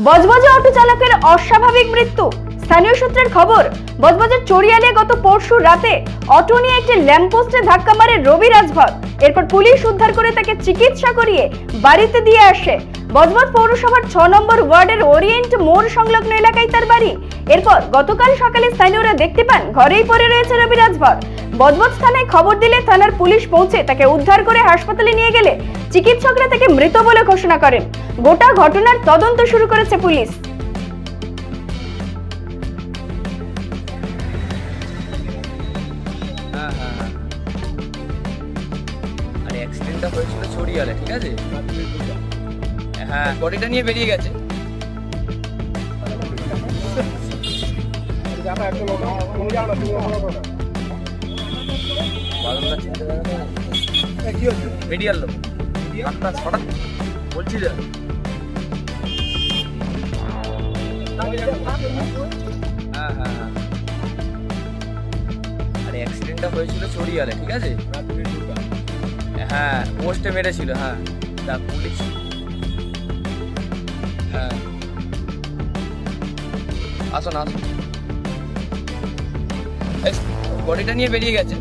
বজবজে auto চালকের অস্বাভাবিক মৃত্যু। স্থানীয় সূত্রের খবর, বজবজের চড়িয়ালে গত পরশু রাতে অটো নিয়ে একটি ল্যাম্পপোস্টে ধাক্কা মারে রবি রাজভর। এরপর পুলিশ উদ্ধার করে তাকে চিকিৎসা করিয়ে বাড়িতে দিয়ে আসে। বজবজ পৌরসভার 6 নম্বর ওয়ার্ডের ওরিয়েন্ট মোড় সংলগ্ন এলাকায় তার বাড়ি। এরপর গতকাল সকালে স্থানীয়রা দেখতে পান ঘরেই পড়ে রয়েছে রবি রাজভর। বজবজ থানায় খবর দিলে থানার পুলিশ পৌঁছে তাকে উদ্ধার করে হাসপাতালে নিয়ে গেলে চিকিৎসকরা তাকে মৃত বলে ঘোষণা করেন। গোটা ঘটনার তদন্ত শুরু করেছে পুলিশ। আরে অ্যাক্সিডেন্টটা হয়েছিল চড়িয়ালে, ঠিক আছে? হ্যাঁ, বডিটা নিয়ে বেরিয়ে গেছে। মিডিয়ার লোক আপনার হঠাৎ বলছি যে হ্যাঁ হ্যাঁ হ্যাঁ, আরে অ্যাক্সিডেন্টটা হয়েছিল চড়িয়ালে, ঠিক আছে? হ্যাঁ, পোস্টে মেরেছিল। হ্যাঁ, তা পুলিশ হ্যাঁ আসুন আসুন, বডিটা নিয়ে বেরিয়ে গেছে।